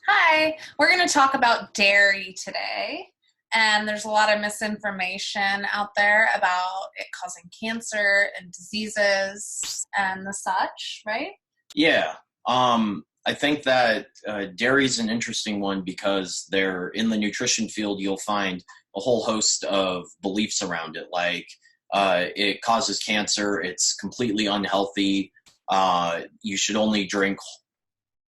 Hi, we're going to talk about dairy today. And there's a lot of misinformation out there about it causing cancer and diseases and the such, right? Yeah. I think that dairy is an interesting one because they're in the nutrition field. You'll find a whole host of beliefs around it, like it causes cancer, it's completely unhealthy, you should only drink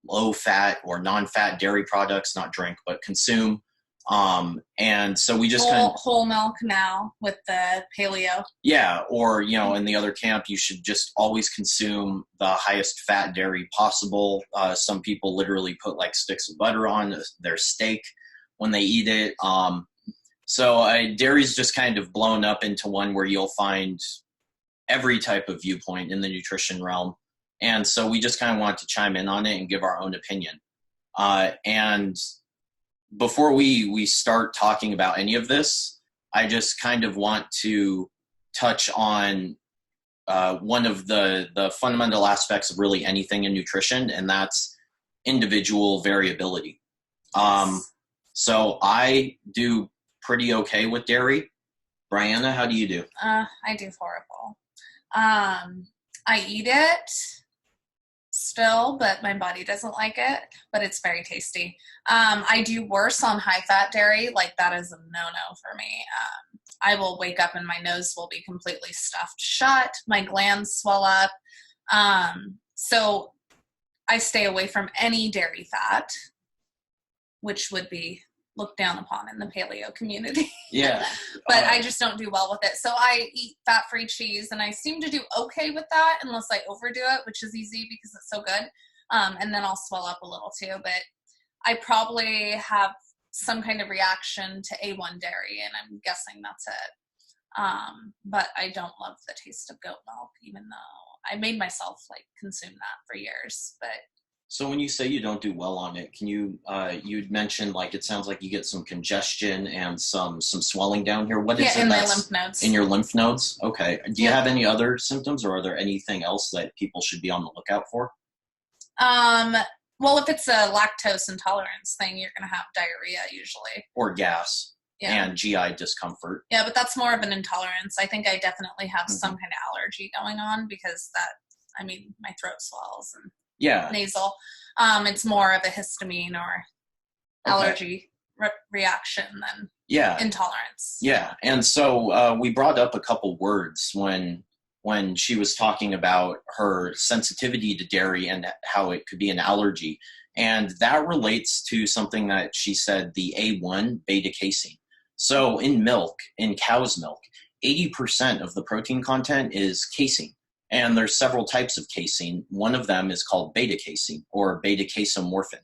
low-fat or non-fat dairy products, not drink, but consume. And so we just whole milk now with the paleo. yeah, or, in the other camp, you should just always consume the highest fat dairy possible. Some people literally put like sticks of butter on their steak when they eat it. So dairy's just kind of blown up into one where you'll find every type of viewpoint in the nutrition realm. And so we just kind of want to chime in on it and give our own opinion. And before we start talking about any of this, I just kind of want to touch on one of the fundamental aspects of really anything in nutrition, and that's individual variability. So I do pretty okay with dairy. Brianna, how do you do? I do horrible. I eat it still, but my body doesn't like it, but it's very tasty. I do worse on high-fat dairy. Like, that is a no-no for me. I will wake up and my nose will be completely stuffed shut. My glands swell up. So I stay away from any dairy fat, which would be looked down upon in the paleo community. Yeah. But I just don't do well with it. So I eat fat-free cheese, and I seem to do okay with that unless I overdo it, which is easy because it's so good. And then I'll swell up a little too. But I probably have some kind of reaction to A1 dairy, and I'm guessing that's it. But I don't love the taste of goat milk, even though I made myself consume that for years. But so when you say you don't do well on it, can you, you'd mentioned it sounds like you get some congestion and some swelling down here. What is it? In my lymph nodes. In your lymph nodes? Okay. Do you have any other symptoms, or are there anything else that people should be on the lookout for? Well, if it's a lactose intolerance thing, you're going to have diarrhea usually. Or gas. Yeah. And GI discomfort. Yeah, but that's more of an intolerance. I think I definitely have some kind of allergy going on because my throat swells and nasal. It's more of a histamine or allergy reaction than intolerance. Yeah, and so we brought up a couple words when she was talking about her sensitivity to dairy and how it could be an allergy. And that relates to something that she said, the A1 beta-casein. So in milk, in cow's milk, 80% of the protein content is casein. And there's several types of casein. One of them is called beta-casein, or beta-caseomorphin.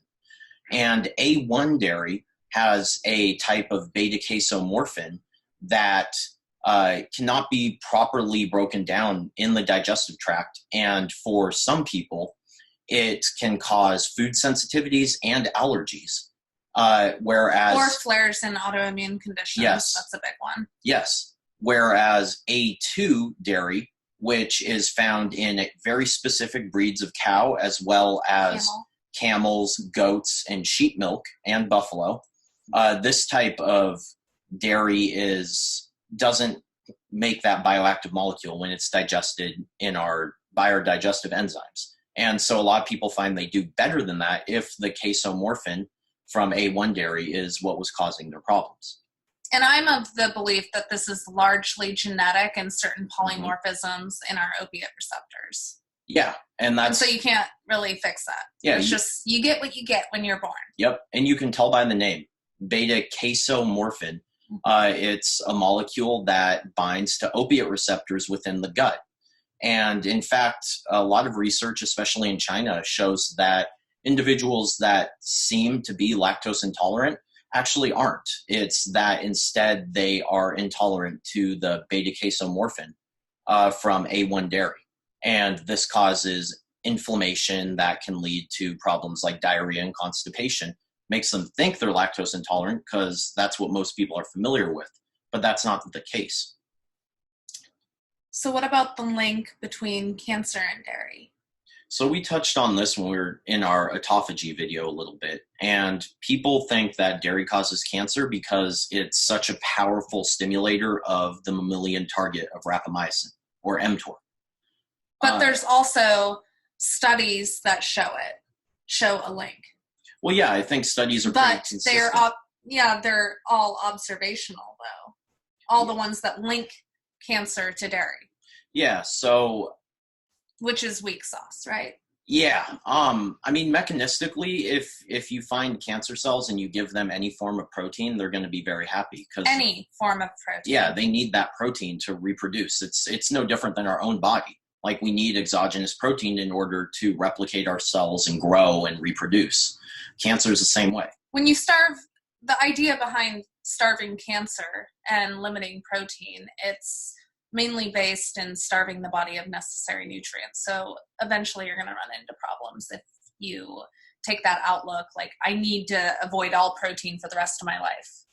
And A1 dairy has a type of beta-caseomorphin that cannot be properly broken down in the digestive tract. And for some people, it can cause food sensitivities and allergies. Or flares in autoimmune conditions. Yes. That's a big one. Yes. Whereas A2 dairy, which is found in very specific breeds of cow, as well as camels, goats, and sheep milk, and buffalo. This type of dairy doesn't make that bioactive molecule when it's digested by our digestive enzymes. And so a lot of people find they do better than that if the caseomorphin from A1 dairy is what was causing their problems. And I'm of the belief that this is largely genetic and certain polymorphisms in our opiate receptors. Yeah. And so you can't really fix that. Yeah. It's just, you get what you get when you're born. Yep. And you can tell by the name, beta-caseomorphin. It's a molecule that binds to opiate receptors within the gut. And in fact, a lot of research, especially in China, shows that individuals that seem to be lactose intolerant actually aren't. It's that instead they are intolerant to the beta-caseomorphin from A1 dairy. And this causes inflammation that can lead to problems like diarrhea and constipation. Makes them think they're lactose intolerant because that's what most people are familiar with. But that's not the case. So what about the link between cancer and dairy? So we touched on this when we were in our autophagy video a little bit, and people think that dairy causes cancer because it's such a powerful stimulator of the mammalian target of rapamycin, or mTOR. But there's also studies that show a link. Well, yeah, I think studies are pretty consistent. They're all observational, though. All the ones that link cancer to dairy. Yeah, so... Which is weak sauce, right? Yeah. I mean, mechanistically, if you find cancer cells and you give them any form of protein, they're going to be very happy. Any form of protein. Yeah, they need that protein to reproduce. It's no different than our own body. Like, we need exogenous protein in order to replicate our cells and grow and reproduce. Cancer is the same way. When you starve, the idea behind starving cancer and limiting protein, it's mainly based in starving the body of necessary nutrients. So eventually you're going to run into problems if you take that outlook, like, I need to avoid all protein for the rest of my life.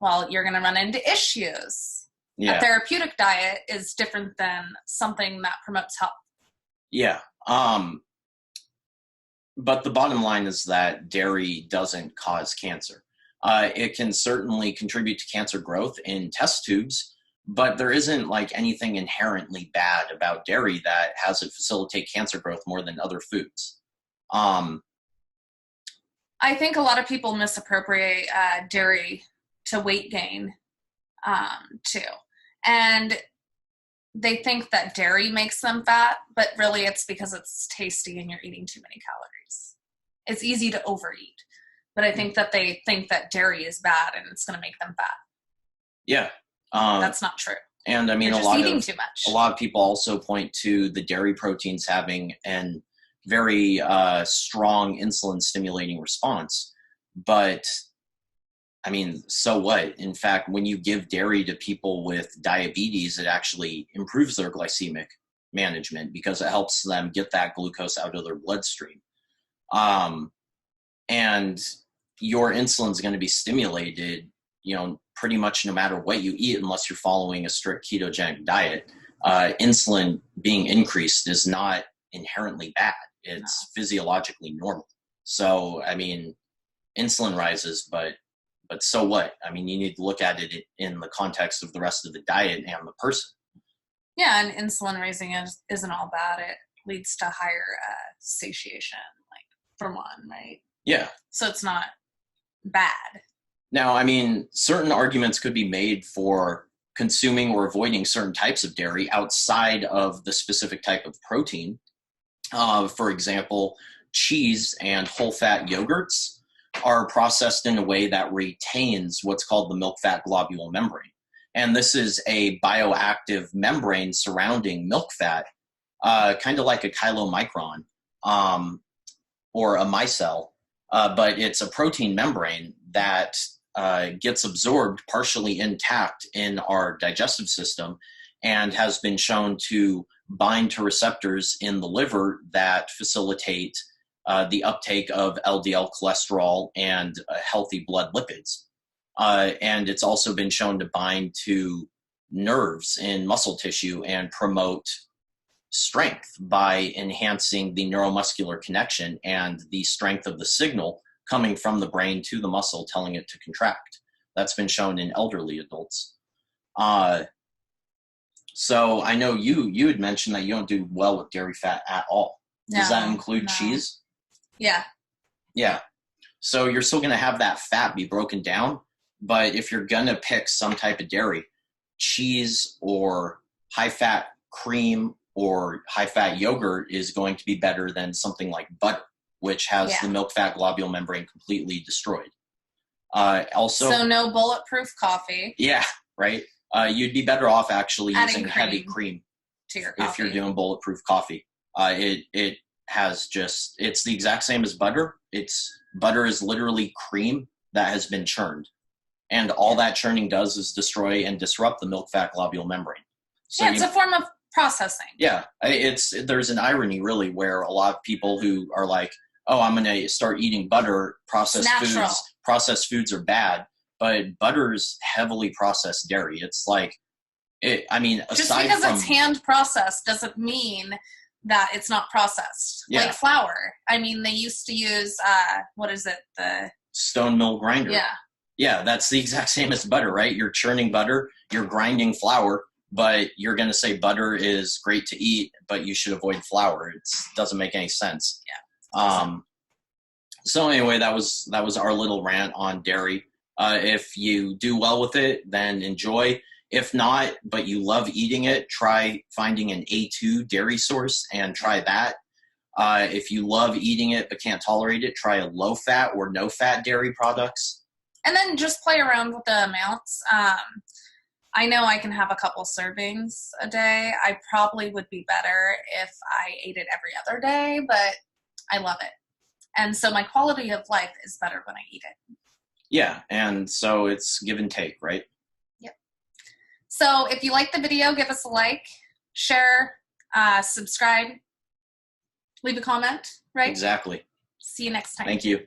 Well, you're going to run into issues. Yeah. A therapeutic diet is different than something that promotes health. Yeah. But the bottom line is that dairy doesn't cause cancer. It can certainly contribute to cancer growth in test tubes, but there isn't like anything inherently bad about dairy that has it facilitate cancer growth more than other foods. I think a lot of people misappropriate dairy to weight gain too. And they think that dairy makes them fat, but really it's because it's tasty and you're eating too many calories. It's easy to overeat, but I think that they think that dairy is bad and it's going to make them fat. Yeah. That's not true. And I mean, a lot of people also point to the dairy proteins having a very strong insulin stimulating response. But I mean, so what? In fact, when you give dairy to people with diabetes, it actually improves their glycemic management because it helps them get that glucose out of their bloodstream. And your insulin is going to be stimulated, pretty much no matter what you eat, unless you're following a strict ketogenic diet. Insulin being increased is not inherently bad. It's physiologically normal. So, I mean, insulin rises, but so what? I mean, you need to look at it in the context of the rest of the diet and the person. Yeah, and insulin raising isn't all bad. It leads to higher satiation, like, for one, right? Yeah. So it's not bad. Now, I mean, certain arguments could be made for consuming or avoiding certain types of dairy outside of the specific type of protein. For example, cheese and whole-fat yogurts are processed in a way that retains what's called the milk fat globule membrane. And this is a bioactive membrane surrounding milk fat, kind of like a chylomicron or a micelle, but it's a protein membrane that gets absorbed partially intact in our digestive system and has been shown to bind to receptors in the liver that facilitate the uptake of LDL cholesterol and healthy blood lipids. And it's also been shown to bind to nerves in muscle tissue and promote strength by enhancing the neuromuscular connection and the strength of the signal coming from the brain to the muscle, telling it to contract. That's been shown in elderly adults. So I know you had mentioned that you don't do well with dairy fat at all. Does that include cheese? Yeah. Yeah. So you're still going to have that fat be broken down, but if you're going to pick some type of dairy, cheese or high-fat cream or high-fat yogurt is going to be better than something like butter, which has the milk fat globule membrane completely destroyed. So no bulletproof coffee. Yeah, right. You'd be better off actually using heavy cream to your coffee if you're doing bulletproof coffee. It has it's the exact same as butter. Butter is literally cream that has been churned. And all that churning does is destroy and disrupt the milk fat globule membrane. So it's a form of processing. Yeah, there's an irony really where a lot of people who are like, oh, I'm going to start eating butter, processed foods are bad, but butter's heavily processed dairy. It's like, aside just because it's hand processed doesn't mean that it's not processed. Yeah. Like flour. I mean, they used to use, what is it? The stone mill grinder. Yeah. Yeah, that's the exact same as butter, right? You're churning butter, you're grinding flour, but you're going to say butter is great to eat, but you should avoid flour. It doesn't make any sense. Yeah. So anyway, that was our little rant on dairy. If you do well with it, then enjoy. If not, but you love eating it, try finding an A2 dairy source and try that. If you love eating it but can't tolerate it, try a low-fat or no-fat dairy products. And then just play around with the amounts. I know I can have a couple servings a day. I probably would be better if I ate it every other day, but I love it. And so my quality of life is better when I eat it. Yeah, and so it's give and take, right? Yep. So if you like the video, give us a like, share, subscribe, leave a comment, right? Exactly. See you next time. Thank you.